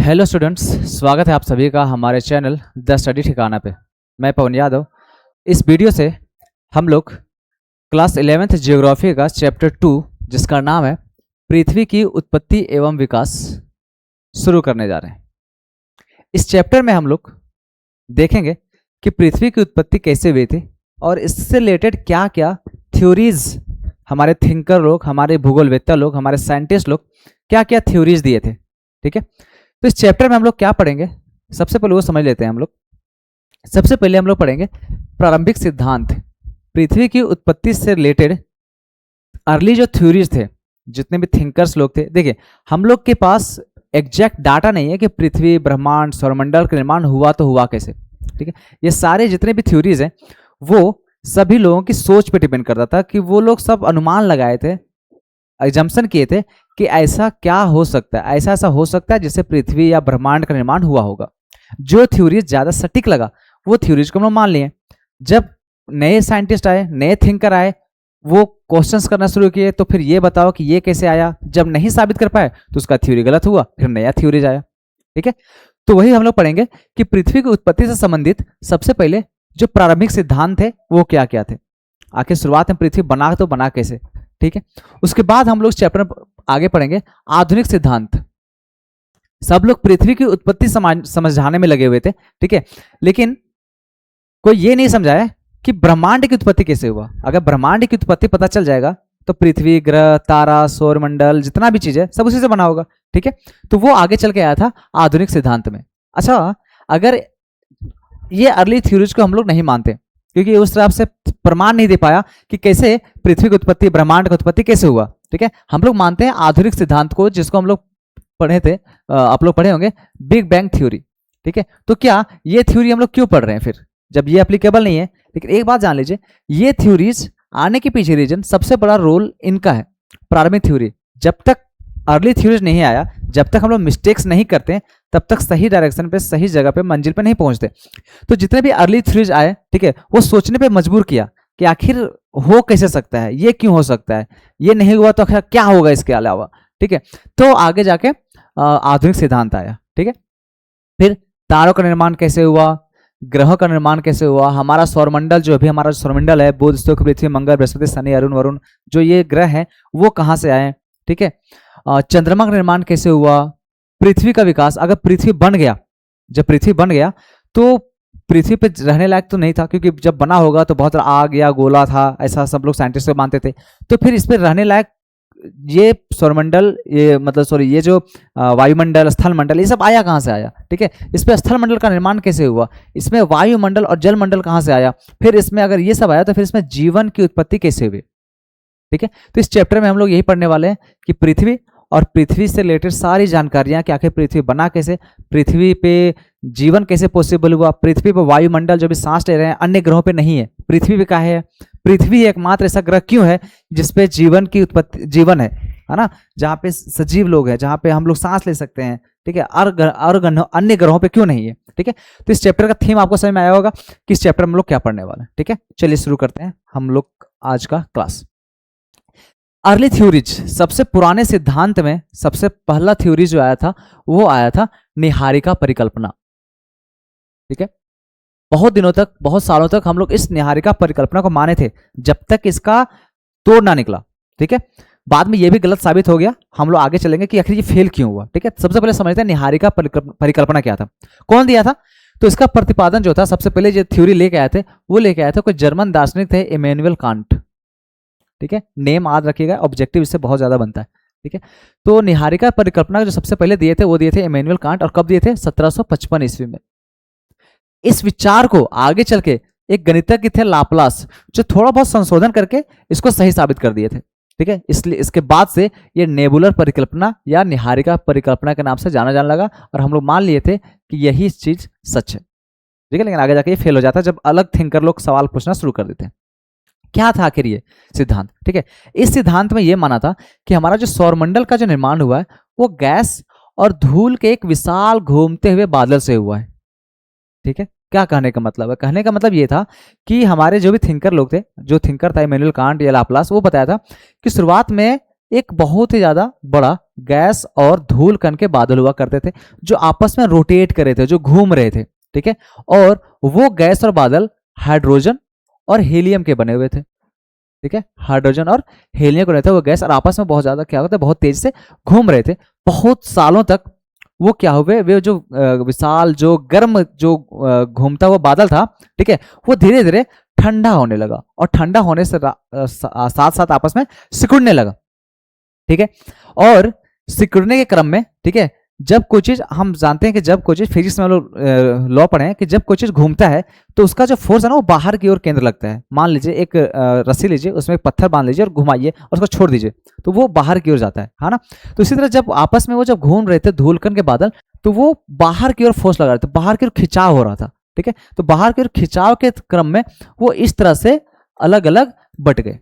Hello students, स्वागत है आप सभी का हमारे चैनल द स्टडी ठिकाना पे। मैं पवन यादव। इस वीडियो से हम लोग क्लास 11th जियोग्राफी का चैप्टर 2 जिसका नाम है पृथ्वी की उत्पत्ति एवं विकास शुरू करने जा रहे हैं। इस चैप्टर में हम लोग देखेंगे कि पृथ्वी की उत्पत्ति कैसे हुई थी और इससे रिलेटेड क्या क्या थ्योरीज हमारे थिंकर लोग, हमारे भूगोलवेत्ता लोग, हमारे साइंटिस्ट लोग क्या क्या थ्योरीज दिए थे। ठीक है, तो इस चैप्टर में हम लोग क्या पढ़ेंगे, सबसे पहले वो समझ लेते हैं हम लोग। सबसे पहले हम लोग पढ़ेंगे प्रारंभिक सिद्धांत, पृथ्वी की उत्पत्ति से रिलेटेड अर्ली जो थ्योरीज थे, जितने भी थिंकर्स लोग थे। देखिए, हम लोग के पास एग्जैक्ट डाटा नहीं है कि पृथ्वी, ब्रह्मांड, सौरमंडल का निर्माण हुआ तो हुआ कैसे। ठीक है, ये सारे जितने भी थ्योरीज हैं वो सभी लोगों की सोच पे डिपेंड करता था कि वो लोग सब अनुमान लगाए थे, एजम्पशन किए थे कि ऐसा क्या हो सकता है, ऐसा ऐसा हो सकता है जिससे पृथ्वी या ब्रह्मांड का निर्माण हुआ होगा। जो थ्योरीज ज्यादा सटीक लगा वो थ्योरीज को हम लोग मान लिए। जब नए साइंटिस्ट आए, नए थिंकर आए, वो क्वेश्चंस करना शुरू किए तो फिर ये बताओ कि ये कैसे आया। जब नहीं साबित कर पाए तो उसका थ्योरी गलत हुआ, फिर नया थ्योरीज आया। ठीक है, तो वही हम लोग पढ़ेंगे कि पृथ्वी की उत्पत्ति से संबंधित सबसे पहले जो प्रारंभिक सिद्धांत थे वो क्या क्या थे, आखिर शुरुआत में पृथ्वी बना तो बना कैसे। ठीक है, उसके बाद हम लोग चैप्टर आगे पढ़ेंगे आधुनिक सिद्धांत। सब लोग पृथ्वी की उत्पत्ति समझाने में लगे हुए थे। ठीक है, लेकिन कोई ये नहीं समझाया कि ब्रह्मांड की उत्पत्ति कैसे हुआ। अगर ब्रह्मांड की उत्पत्ति पता चल जाएगा तो पृथ्वी, ग्रह, तारा, सौरमंडल, जितना भी चीज है सब उसी से बना होगा। ठीक है, तो वो आगे चल के आया था आधुनिक सिद्धांत में। अच्छा, अगर ये अर्ली थ्योरीज को हम लोग नहीं मानते क्योंकि उस तरह से प्रमाण नहीं दे पाया कि कैसे पृथ्वी की उत्पत्ति, ब्रह्मांड की उत्पत्ति कैसे हुआ। ठीक है, हम लोग मानते हैं आधुनिक सिद्धांत को, जिसको हम लोग पढ़े थे, आप लोग पढ़े होंगे, बिग बैंग थ्योरी। ठीक है, तो क्या ये थ्योरी हम लोग क्यों पढ़ रहे हैं फिर, जब ये एप्लीकेबल नहीं है। लेकिन एक बात जान लीजिए, ये थ्योरीज आने के पीछे रीजन, सबसे बड़ा रोल इनका है प्रारंभिक थ्योरी। जब तक अर्ली थ्योरीज नहीं आया, जब तक हम लोग मिस्टेक्स नहीं करते, तब तक सही डायरेक्शन पे, सही जगह पे, मंजिल पे नहीं पहुंचते। तो जितने भी अर्ली थ्योरीज आए, ठीक है, वो सोचने पे मजबूर किया कि आखिर हो कैसे सकता है, ये क्यों हो सकता है, ये नहीं हुआ तो क्या होगा इसके अलावा। ठीक है, तो आगे जाके आधुनिक सिद्धांत आया। ठीक है, फिर तारों का निर्माण कैसे हुआ, ग्रहों का निर्माण कैसे हुआ, हमारा सौरमंडल, जो अभी हमारा सौरमंडल है, बुध, शुक्र, पृथ्वी, मंगल, बृहस्पति, शनि, अरुण, वरुण, जो ये ग्रह हैं वो कहाँ से आए। ठीक है, चंद्रमा का निर्माण कैसे हुआ, पृथ्वी का विकास। अगर पृथ्वी बन गया, जब पृथ्वी बन गया तो पृथ्वी पे रहने लायक तो नहीं था, क्योंकि जब बना होगा तो बहुत आग या गोला था, ऐसा सब लोग साइंटिस्ट मानते थे। तो फिर इस पे रहने लायक ये सौरमंडल, ये मतलब सॉरी, ये जो वायुमंडल, स्थल मंडल, ये सब आया कहाँ से आया। ठीक है, इस पे स्थल मंडल का निर्माण कैसे हुआ, इसमें वायुमंडल और जल मंडल कहाँ से आया, फिर इसमें अगर ये सब आया तो फिर इसमें जीवन की उत्पत्ति कैसे हुई। ठीक है, तो इस चैप्टर में हम लोग यही पढ़ने वाले हैं कि पृथ्वी और पृथ्वी से रिलेटेड सारी जानकारियां, कि आखिर पृथ्वी बना कैसे, पृथ्वी पे जीवन कैसे पॉसिबल हुआ, पृथ्वी पर वायुमंडल जो भी सांस ले रहे हैं अन्य ग्रहों पे नहीं है, पृथ्वी पे क्या है, पृथ्वी एकमात्र ऐसा ग्रह क्यों है जिसपे जीवन की उत्पत्ति, जीवन है ना, जहाँ पे सजीव लोग हैं, जहाँ पे हम लोग सांस ले सकते हैं। ठीक है, और अन्य ग्रहों पे क्यों नहीं है। ठीक है, तो इस चैप्टर का थीम आपको समझ में आया होगा कि इस चैप्टर में हम लोग क्या पढ़ने वाले हैं। ठीक है, चलिए शुरू करते हैं हम लोग आज का क्लास। अर्ली थ्योरीज, सबसे पुराने सिद्धांत में सबसे पहला थ्योरी जो आया था वो आया था निहारिका परिकल्पना। ठीक है, बहुत दिनों तक, बहुत सालों तक हम लोग इस निहारिका परिकल्पना को माने थे, जब तक इसका तोड़ ना निकला। ठीक है, बाद में ये भी गलत साबित हो गया। हम लोग आगे चलेंगे कि आखिर ये फेल क्यों हुआ। ठीक है, सबसे पहले समझते हैं निहारिका परिकल्पना क्या था, कौन दिया था। तो इसका प्रतिपादन जो था, सबसे पहले जो थ्योरी लेके आए थे वो लेके आए थे कोई जर्मन दार्शनिक थे, इमैनुअल कांट। ठीक है, नेम याद रखिएगा, ऑब्जेक्टिव इससे बहुत ज्यादा बनता है। ठीक है, तो निहारिका परिकल्पना जो सबसे पहले दिए थे वो दिए थे इमैनुअल कांट, और कब दिए थे, 1755 ईस्वी में। इस विचार को आगे चल के एक गणितज्ञ थे लाप्लास, जो थोड़ा बहुत संशोधन करके इसको सही साबित कर दिए थे। ठीक है, इसलिए इसके बाद से ये नेबुलर परिकल्पना या निहारिका परिकल्पना के नाम से जाना जाने लगा, और हम लोग मान लिए थे कि यही चीज सच है। ठीक है, लेकिन आगे जाके ये फेल हो जाता है जब अलग थिंकर लोग सवाल पूछना शुरू कर देते हैं। क्या था आखिर ये सिद्धांत। ठीक है, इस सिद्धांत में यह माना था कि हमारा जो सौरमंडल का जो निर्माण हुआ है वो गैस और धूल के एक विशाल घूमते हुए बादल से हुआ है। ठीक है, क्या कहने का मतलब है, कहने का मतलब ये था कि हमारे जो भी थिंकर लोग थे, जो थिंकर था इमैनुअल कांट या लाप्लास, वो बताया था कि शुरुआत में एक बहुत ही ज्यादा बड़ा गैस और धूल कण के बादल हुआ करते थे जो आपस में रोटेट कर रहे थे, जो घूम रहे थे, ठीक है। और वो गैस और बादल हाइड्रोजन और हीलियम के बने हुए थे, ठीक है। हाइड्रोजन और हीलियम को रहता है वो गैस, और आपस में बहुत ज्यादा क्या होता है, बहुत तेजी से घूम रहे थे बहुत सालों तक। वो क्या हुए, वे जो विशाल जो गर्म जो घूमता हुआ बादल था, ठीक है, वो धीरे धीरे ठंडा होने लगा, और ठंडा होने से साथ साथ आपस में सिकुड़ने लगा, ठीक है। और सिकुड़ने के क्रम में, ठीक है, जब कोई चीज, हम जानते हैं कि जब कोई चीज, फिजिक्स में हम लोग लॉ पढ़े हैं कि जब कोई चीज घूमता है तो उसका जो फोर्स है ना वो बाहर की ओर केंद्र लगता है। मान लीजिए एक रस्सी लीजिए, उसमें एक पत्थर बांध लीजिए और घुमाइए और उसको छोड़ दीजिए, तो वो बाहर की ओर जाता है ना। तो इसी तरह जब आपस में वो जब घूम रहे थे धूलकण के बादल, तो वो बाहर की ओर फोर्स लगा रहे थे, बाहर की ओर खिंचाव हो रहा था, ठीक है। तो बाहर की ओर खिंचाव के क्रम में वो इस तरह से अलग अलग बट गए।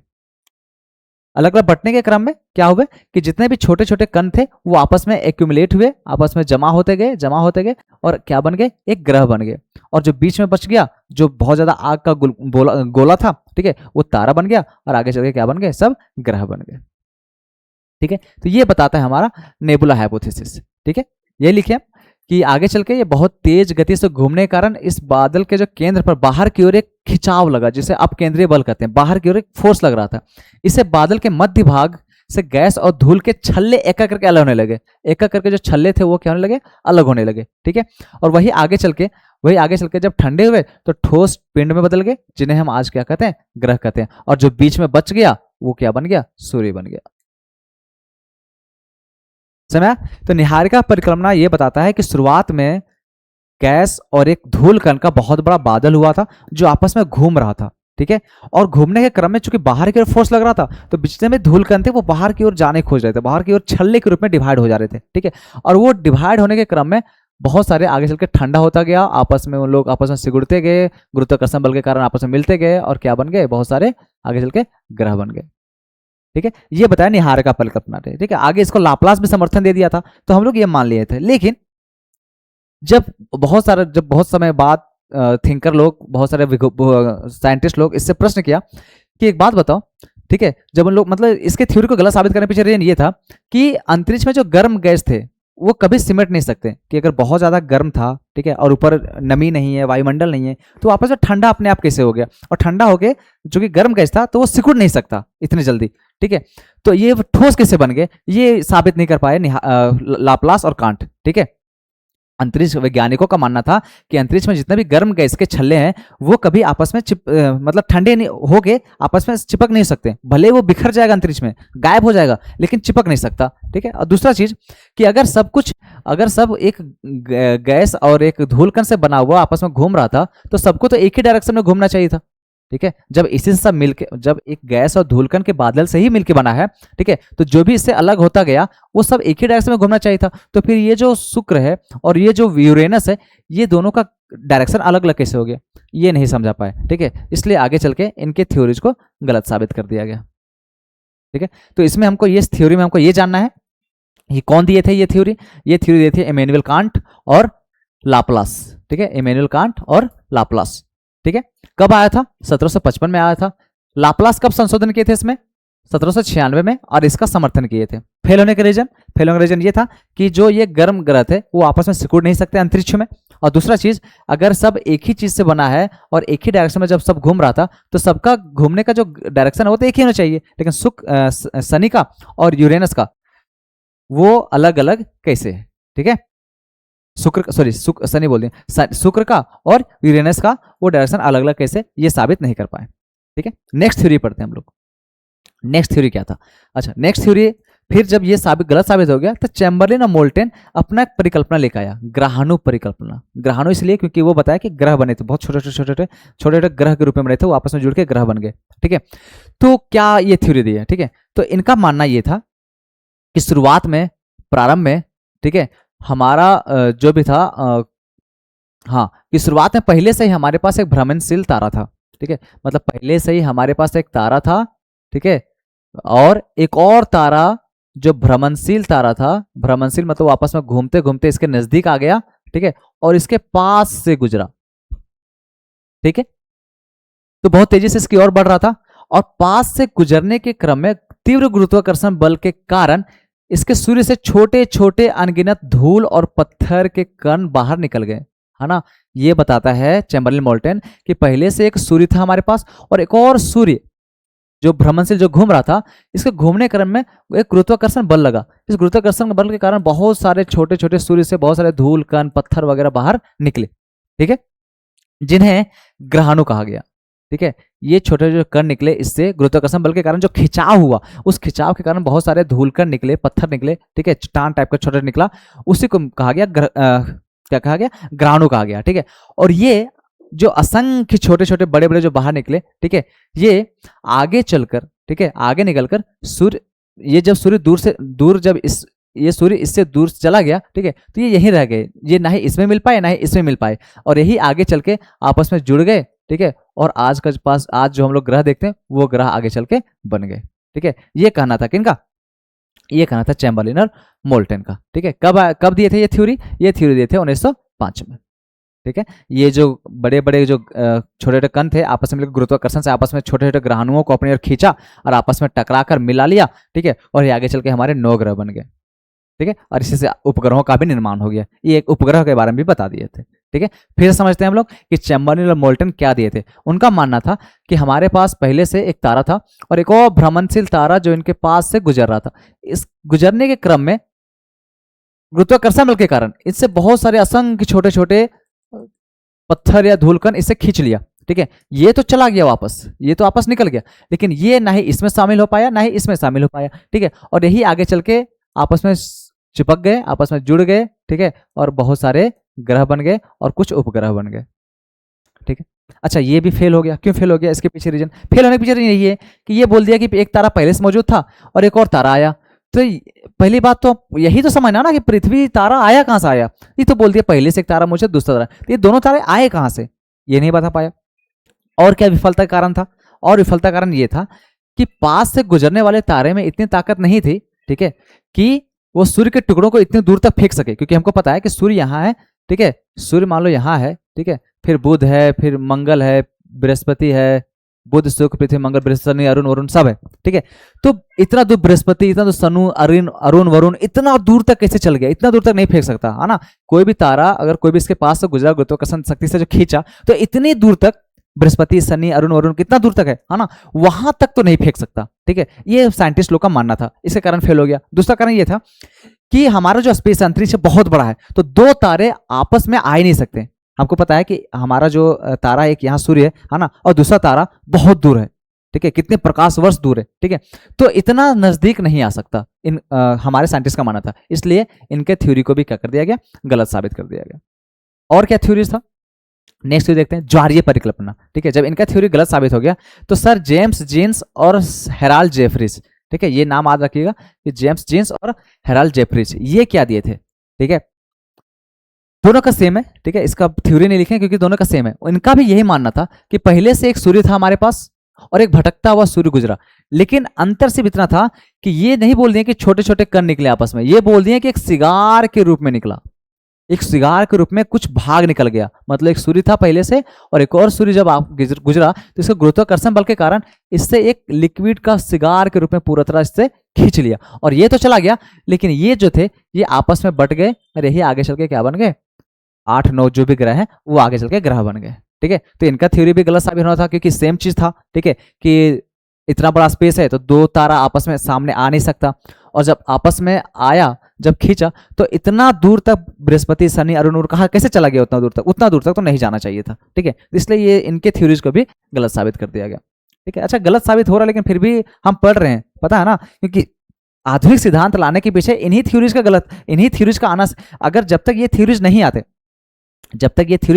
अलग अलग बटने के क्रम में क्या हुआ कि जितने भी छोटे छोटे कण थे वो आपस में एक्यूमुलेट हुए, आपस में जमा होते गए और क्या बन गए, एक ग्रह बन गए। और जो बीच में बच गया, जो बहुत ज्यादा आग का गोला था, ठीक है, वो तारा बन गया, और आगे चल के क्या बन गए, सब ग्रह बन गए, ठीक है। तो ये बताता है हमारा नेबुला हाइपोथेसिस, ठीक है। ये लिखे कि आगे चल के ये बहुत तेज गति से घूमने के कारण इस बादल के जो केंद्र पर बाहर की ओर एक खिंचाव लगा, जिसे अपकेंद्रीय बल कहते हैं, बाहर की ओर एक फोर्स लग रहा था। इससे बादल के मध्य भाग से गैस और धूल के छल्ले एक एक करके अलग होने लगे, एक एक करके जो छल्ले थे वो क्या होने लगे, अलग होने लगे, ठीक है। और वही आगे चल के जब ठंडे हुए तो ठोस पिंड में बदल गए, जिन्हें हम आज क्या कहते हैं, ग्रह कहते हैं। और जो बीच में बच गया वो क्या बन गया, सूर्य बन गया। समझा? तो निहारिका परिक्रमणा ये बताता है कि शुरुआत में गैस और एक धूल कण का बहुत बड़ा बादल हुआ था जो आपस में घूम रहा था, ठीक है। और घूमने के क्रम में चूंकि बाहर की ओर फोर्स लग रहा था, तो जितने में धूल कण थे वो बाहर की ओर जाने खोज रहे थे, बाहर की ओर छल्ले के रूप में डिवाइड हो जा रहे थे, ठीक है। और वो डिवाइड होने के क्रम में बहुत सारे आगे चल के ठंडा होता गया, आपस में उन लोग आपस में सिकुड़ते गए, गुरुत्वाकर्षण बल के कारण आपस में मिलते गए, और क्या बन गए, बहुत सारे आगे चल के ग्रह बन गए, ठीक है। ये बताया निहारिका परिकल्पना ने, ठीक है। आगे इसको लाप्लास भी समर्थन दे दिया था, तो हम लोग ये मान लिए थे। लेकिन जब बहुत समय बाद थिंकर लोग, बहुत सारे साइंटिस्ट लोग इससे प्रश्न किया कि एक बात बताओ, ठीक है, जब उन लोग मतलब इसके थ्योरी को गलत साबित करने पीछे रीजन ये था कि अंतरिक्ष में जो गर्म गैस थे वो कभी सिमट नहीं सकते, कि अगर बहुत ज्यादा गर्म था, ठीक है, और ऊपर नमी नहीं है, वायुमंडल नहीं है, तो आपस में ठंडा अपने आप कैसे हो गया, और ठंडा होके जो कि गर्म गैस था तो वो सिकुड़ नहीं सकता इतनी जल्दी, ठीक है। तो ये ठोस कैसे बन गए, ये साबित नहीं कर पाए लाप्लास और कांट, ठीक है। अंतरिक्ष वैज्ञानिकों का मानना था कि अंतरिक्ष में जितने भी गर्म गैस के छल्ले हैं वो कभी आपस में मतलब ठंडे नहीं होके आपस में चिपक नहीं सकते, भले वो बिखर जाएगा अंतरिक्ष में, गायब हो जाएगा, लेकिन चिपक नहीं सकता, ठीक है। और दूसरा चीज कि अगर सब एक गैस और एक धूलकण से बना हुआ आपस में घूम रहा था, तो सबको तो एक ही डायरेक्शन में घूमना चाहिए था, ठीक है। जब इसी से सब मिलके, जब एक गैस और धूलकण के बादल से ही मिलके बना है, ठीक है, तो जो भी इससे अलग होता गया वो सब एक ही डायरेक्शन में घूमना चाहिए था। तो फिर ये जो शुक्र है और ये जो यूरेनस है, ये दोनों का डायरेक्शन अलग अलग कैसे हो गया, ये नहीं समझा पाए, ठीक है। इसलिए आगे चल के इनके थ्योरीज को गलत साबित कर दिया गया, ठीक है। तो इसमें हमको ये थ्योरी में हमको ये जानना है, ये कौन दिए थे ये थ्योरी दिए थे इमैनुअल कांट और लाप्लास, ठीक है, इमैनुअल कांट और लाप्लास, ठीक है। कब आया था, 1755 में आया था। लाप्लास कब संशोधन किए थे इसमें, 1796 में, और इसका समर्थन किए थे। फेल होने का रीजन ये था कि जो ये गर्म ग्रह थे वो आपस में सिकुड़ नहीं सकते अंतरिक्ष में, और दूसरा चीज, अगर सब एक ही चीज से बना है और एक ही डायरेक्शन में जब सब घूम रहा था, तो सबका घूमने का जो डायरेक्शन है वो तो एक ही होना चाहिए, लेकिन शनि का और यूरेनस का वो अलग अलग कैसे है, ठीक है। शनि बोल दिया, शुक्र का और यूरेनस का वो डायरेक्शन अलग अलग कैसे, ये साबित नहीं कर पाए, ठीक है। नेक्स्ट थ्योरी पढ़ते हैं हम लोग। नेक्स्ट थ्योरी क्या था, अच्छा नेक्स्ट थ्योरी, फिर जब ये गलत साबित हो गया तो चैम्बरलिन और मोल्टन अपना एक परिकल्पना लेकर आया, ग्रहाणु परिकल्पना। ग्रहाणु इसलिए क्योंकि वो बताया कि ग्रह बने थे, बहुत छोटे ग्रह के रूप में बने थे, वो आपस में जुड़ के ग्रह बन गए, ठीक है। तो क्या ये थ्योरी दी है, ठीक है। तो इनका मानना ये था कि शुरुआत में, प्रारंभ में, ठीक है, हमारा जो भी था, हाँ, कि शुरुआत में पहले से ही हमारे पास एक भ्रमणशील तारा था, ठीक है, मतलब पहले से ही हमारे पास एक तारा था, ठीक है, और एक और तारा जो भ्रमणशील तारा था, भ्रमणशील मतलब आपस में घूमते घूमते इसके नजदीक आ गया, ठीक है, और इसके पास से गुजरा, ठीक है। तो बहुत तेजी से इसकी ओर बढ़ रहा था, और पास से गुजरने के क्रम में तीव्र गुरुत्वाकर्षण बल के कारण इसके सूर्य से छोटे छोटे अनगिनत धूल और पत्थर के कण बाहर निकल गए, है ना। ये बताता है चैम्बरलिन मोल्टन कि पहले से एक सूर्य था हमारे पास और एक और सूर्य जो भ्रमणशील जो घूम रहा था, इसके घूमने क्रम में एक गुरुत्वाकर्षण बल लगा। इस गुरुत्वाकर्षण बल के कारण बहुत सारे छोटे छोटे सूर्य से बहुत सारे धूल कण पत्थर वगैरह बाहर निकले, ठीक है, जिन्हें ग्रहाणु कहा गया। ठीक है, ये छोटे जो कण निकले इससे गुरुत्वाकर्षण बल के कारण जो खिंचाव हुआ, उस खिंचाव के कारण बहुत सारे धूल कण निकले, पत्थर निकले, ठीक है, चट्टान टाइप का छोटा निकला, उसी को कहा गया क्या कहा गया, ग्रहाणु कहा गया। ठीक है, और ये जो असंख्य छोटे छोटे बड़े बड़े जो बाहर निकले, ठीक है, ये आगे चलकर, ठीक है, आगे निकलकर सूर्य, ये जब सूर्य दूर से दूर, जब ये सूर्य इससे दूर चला गया, ठीक है, तो ये यहीं रह गए, ये ना ही इसमें मिल पाए ना ही इसमें मिल पाए, और यही आगे चल के आपस में जुड़ गए। ठीक है, और आज का पास आज जो हम लोग ग्रह देखते हैं वो ग्रह आगे चल के बन गए। ठीक है, ये कहना था किनका, ये कहना था चैम्बरलिन और मोल्टन का। ठीक है, कब दिए थे ये थ्योरी, ये थ्योरी दिए थे 1905 में। ठीक है, ये जो बड़े बड़े जो छोटे छोटे कण थे आपस में गुरुत्वाकर्षण से आपस में छोटे छोटे ग्रहाणुओं को अपनी ओर खींचा और आपस में टकराकर मिला लिया। ठीक है, और ये आगे चल के हमारे 9 ग्रह बन गए। ठीक है, और इसी से उपग्रहों का भी निर्माण हो गया। ये एक उपग्रह के बारे में भी बता दिए थे। ठीक है, फिर समझते हैं हम लोग कि चैम्बरलिन और मोल्टन क्या दिए थे। उनका मानना था कि हमारे पास पहले से एक तारा था और एक और भ्रमणशील तारा जो इनके पास से गुजर रहा था। इस गुजरने के क्रम में गुरुत्वाकर्षण बल के कारण इससे बहुत सारे असंख्य छोटे छोटे पत्थर या धूलकण इससे खींच लिया। ठीक है, ये तो चला गया वापस, ये तो वापस निकल गया, लेकिन ये ना ही इसमें शामिल हो पाया ना ही इसमें शामिल हो पाया। ठीक है, और यही आगे चल के आपस में चिपक गए, आपस में जुड़ गए। ठीक है, और बहुत सारे ग्रह बन गए और कुछ उपग्रह बन गए। ठीक है, अच्छा ये भी फेल हो गया। क्यों फेल हो गया, इसके पीछे रीजन, फेल होने के पीछे रीजन यही है कि ये बोल दिया कि एक तारा पहले से मौजूद था और एक और तारा आया। तो पहली बात तो यही तो समझना ना कि पृथ्वी तारा आया कहां से आया। ये तो बोल दिया पहले से एक तारा मौजूद, दूसरा तारा, तो ये दोनों तारे आए कहां से, ये नहीं बता पाया। और क्या विफलता का कारण था, और विफलता कारण ये था कि पास से गुजरने वाले तारे में इतनी ताकत नहीं थी, ठीक है, कि वो सूर्य के टुकड़ों को इतनी दूर तक फेंक सके। क्योंकि हमको पता है कि सूर्य यहाँ है, ठीक है, सूर्य मान लो यहाँ है, ठीक है, फिर बुध है, फिर मंगल है, बृहस्पति है, बुध शुक्र पृथ्वी मंगल बृहस्पति शनि अरुण वरुण सब है। ठीक है, तो इतना दूर बृहस्पति, इतना दूर शनु अरुण वरुण, इतना दूर तक कैसे चल गया, इतना दूर तक नहीं फेंक सकता, है ना। कोई भी तारा अगर कोई भी इसके पास से गुजरा, गुरुत्वाकर्षण शक्ति से जो खींचा, तो इतनी दूर तक बृहस्पति शनि अरुण वरुण कितना दूर तक है ना, वहां तक तो नहीं फेंक सकता। ठीक है, ये साइंटिस्ट लोग का मानना था, इसके कारण फेल हो गया। दूसरा कारण ये था कि हमारा जो स्पेस अंतरिक्ष बहुत बड़ा है, तो दो तारे आपस में आ ही नहीं सकते। हमको पता है कि हमारा जो तारा एक यहाँ सूर्य है ना, और दूसरा तारा बहुत दूर है। ठीक है, कितने प्रकाश वर्ष दूर है। ठीक है, तो इतना नजदीक नहीं आ सकता, इन हमारे साइंटिस्ट का मानना था। इसलिए इनके थ्योरी को भी क्या कर दिया गया, गलत साबित कर दिया गया। और क्या थ्योरी था, नेक्स्ट देखते हैं, ज्वारीय परिकल्पना। ठीक है, जब इनका थ्योरी गलत साबित हो गया तो सर जेम्स जीन्स और हेराल्ड जेफरीज, ठीक है, ये नाम याद रखिएगा कि जेम्स जीन्स और हेराल्ड जेफरीज, ये क्या दिए थे। ठीक है, दोनों का सेम है। ठीक है, इसका थ्योरी नहीं लिखे क्योंकि दोनों का सेम है। इनका भी यही मानना था कि पहले से एक सूर्य था हमारे पास और एक भटकता हुआ सूर्य गुजरा, लेकिन अंतर सिर्फ इतना था कि ये नहीं बोल दिए कि छोटे छोटे कण निकले आपस में, ये बोल दिए कि एक सिगार के रूप में निकला, एक सिगार के रूप में कुछ भाग निकल गया। मतलब एक सूर्य था पहले से और एक और सूर्य जब आप गुजरा तो इसका गुरुत्वाकर्षण बल के कारण इससे एक लिक्विड का सिगार के रूप में पूरा तरह इससे खींच लिया, और ये तो चला गया, लेकिन ये जो थे ये आपस में बट गए और यही आगे चल के क्या बन गए, 8-9 जो भी ग्रह हैं वो आगे चल के ग्रह बन गए। ठीक है, तो इनका थ्योरी भी गलत साबित होना था क्योंकि सेम चीज था। ठीक है, कि इतना बड़ा स्पेस है तो दो तारा आपस में सामने आ नहीं सकता, और जब आपस में आया, जब खींचा, तो इतना दूर तक बृहस्पति शनि अरुण कहा कैसे चला गया, उतना दूर तक तो नहीं जाना चाहिए था। ठीक है, इसलिए ये इनके थ्योरीज को भी गलत साबित कर दिया गया। ठीक है, अच्छा गलत साबित हो रहा है लेकिन फिर भी हम पढ़ रहे हैं, पता है ना, क्योंकि आधुनिक सिद्धांत लाने के पीछे इन्हीं थ्योरीज का आना, अगर जब तक ये थ्योरीज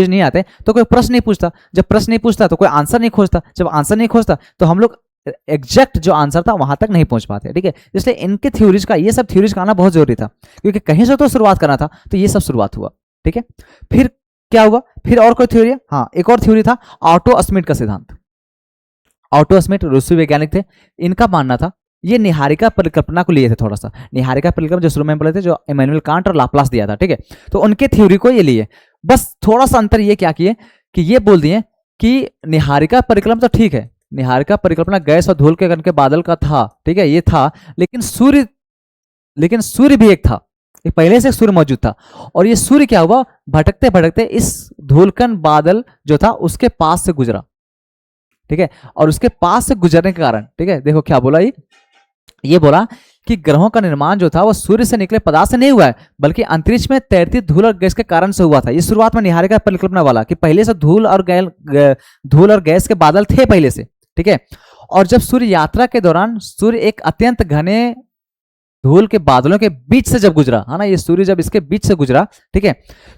नहीं आते तो कोई प्रश्न नहीं पूछता, जब प्रश्न नहीं पूछता तो कोई आंसर नहीं खोजता, जब आंसर नहीं खोजता तो हम लोग एग्जैक्ट जो आंसर था वहां तक नहीं पहुंच पाते। ठीक है, इसलिए इनके थ्योरीज का, ये सब थ्योरीज का आना बहुत जरूरी था, क्योंकि कहीं से तो शुरुआत करना था, तो ये सब शुरुआत हुआ। ठीक है, फिर क्या हुआ, फिर और कोई थ्योरी, हाँ एक और थ्योरी था, ऑटो स्मिथ का सिद्धांत। ऑटो स्मिथ रूसी वैज्ञानिक थे, इनका मानना था, ये निहारिका परिकल्पना को लिए थे, थोड़ा सा निहारिका परिकल्पना जो शुरू में बोले थे, जो इमैनुअल कांट और लाप्लास दिया था। ठीक है, तो उनके थ्योरी को ये लिए, बस थोड़ा सा अंतर ये क्या किए कि ये बोल दिए कि निहारिका परिकल्पना तो ठीक है, निहारिका परिकल्पना गैस और धूल के कण के बादल का था, ठीक है, ये था, लेकिन सूर्य भी एक था, ये पहले से सूर्य मौजूद था, और ये सूर्य क्या हुआ, भटकते भटकते इस धूलकण बादल जो था उसके पास से गुजरा, ठीक है, और उसके पास से गुजरने के कारण, ठीक है, देखो क्या बोला, ये बोला कि ग्रहों का निर्माण जो था वो सूर्य से निकले पदार्थ से नहीं हुआ है, बल्कि अंतरिक्ष में तैरती धूल और गैस के कारण से हुआ था। ये शुरुआत में निहारिका परिकल्पना वाला कि पहले से धूल और गैस के बादल थे पहले से, ठीक है, और जब सूर्य यात्रा के दौरान सूर्य एक अत्यंत घने धूल के बादलों के बीच से जब गुजरा, है ना, ये सूर्य जब इसके बीच से गुजरा, ठीक है,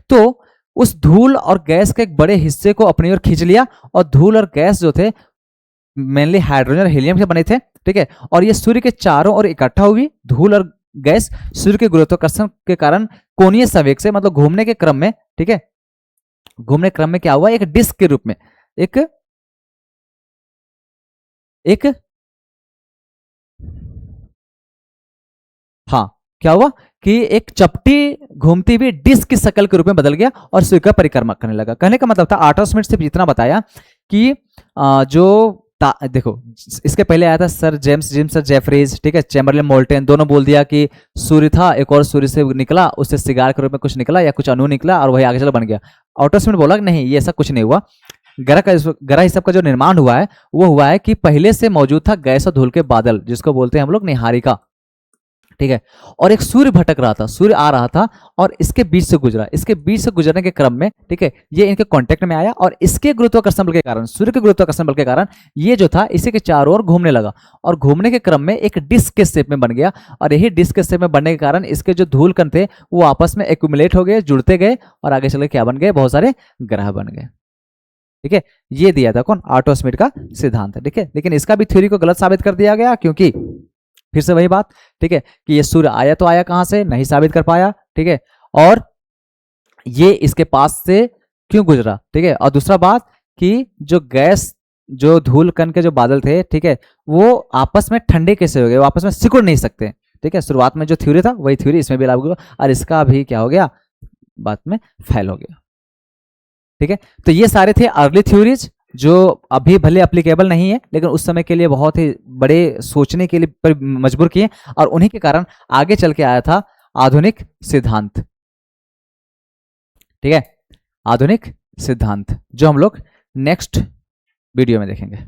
तो उस धूल और गैस के एक बड़े हिस्से को अपनी ओर खींच लिया, और धूल और गैस जो थे मेनली हाइड्रोजन और हीलियम से बने थे, ठीक है, और ये सूर्य के चारों ओर इकट्ठा हुई। धूल और गैस सूर्य के गुरुत्वाकर्षण के कारण कोणीय संवेग से, मतलब घूमने के क्रम में, ठीक है, घूमने क्रम में क्या हुआ, एक डिस्क के रूप में, एक हाँ, क्या हुआ कि एक चपटी घूमती हुई डिस्क की शक्ल के रूप में बदल गया और सूर्य का परिक्रमा करने लगा। कहने का मतलब था आर्टोस्मिड सिर्फ इतना बताया कि देखो, इसके पहले आया था सर जेम्स जेफरीज, ठीक है, चैम्बरलेन मोल्टेन, दोनों बोल दिया कि सूर्य था, एक और सूर्य से निकला, उससे सिगार के रूप में कुछ निकला या कुछ अणु निकला और वही आगे चल बन गया। आर्टोस्मिड बोला कि नहीं, ये ऐसा कुछ नहीं हुआ। ग्रह सब का जो निर्माण हुआ है वो हुआ है कि पहले से मौजूद था गैस और धूल के बादल, जिसको बोलते हैं हम लोग निहारिका, ठीक है, और एक सूर्य भटक रहा था, सूर्य आ रहा था और इसके बीच से गुजरा, इसके बीच से गुजरने के क्रम में, ठीक है, ये इनके कांटेक्ट में आया और इसके गुरुत्वाकर्षण बल के कारण, सूर्य के गुरुत्वाकर्षण बल के कारण ये जो था इसी के चारों ओर घूमने लगा, और घूमने के क्रम में एक डिस्क के शेप में बन गया, और यही डिस्क के शेप में बनने के कारण इसके जो धूल कण थे वो आपस में एक्यूमुलेट हो गए, जुड़ते गए, और आगे चल के क्या बन गए, बहुत सारे ग्रह बन गए, ठीक है। ये दिया था कौन, आर्टोस्मिड का सिद्धांत, ठीक है, लेकिन इसका भी थ्योरी को गलत साबित कर दिया गया, क्योंकि फिर से वही बात, ठीक है, कि ये सूर्य आया तो आया कहां से, नहीं साबित कर पाया, ठीक है, और ये इसके पास से क्यों गुजरा, ठीक है, और दूसरा बात कि जो गैस, जो धूल कण के जो बादल थे, ठीक है, वो आपस में ठंडे कैसे हो गए, वो आपस में सिकुड़ नहीं सकते, ठीक है, शुरुआत में जो थ्योरी था वही थ्योरी इसमें भी लागू हुआ, और इसका भी क्या हो गया, बाद में फेल हो गया, ठीक है। तो ये सारे थे अर्ली थ्योरीज जो अभी भले एप्लीकेबल नहीं है, लेकिन उस समय के लिए बहुत ही बड़े सोचने के लिए मजबूर किए, और उन्हीं के कारण आगे चल के आया था आधुनिक सिद्धांत, ठीक है, आधुनिक सिद्धांत, जो हम लोग नेक्स्ट वीडियो में देखेंगे।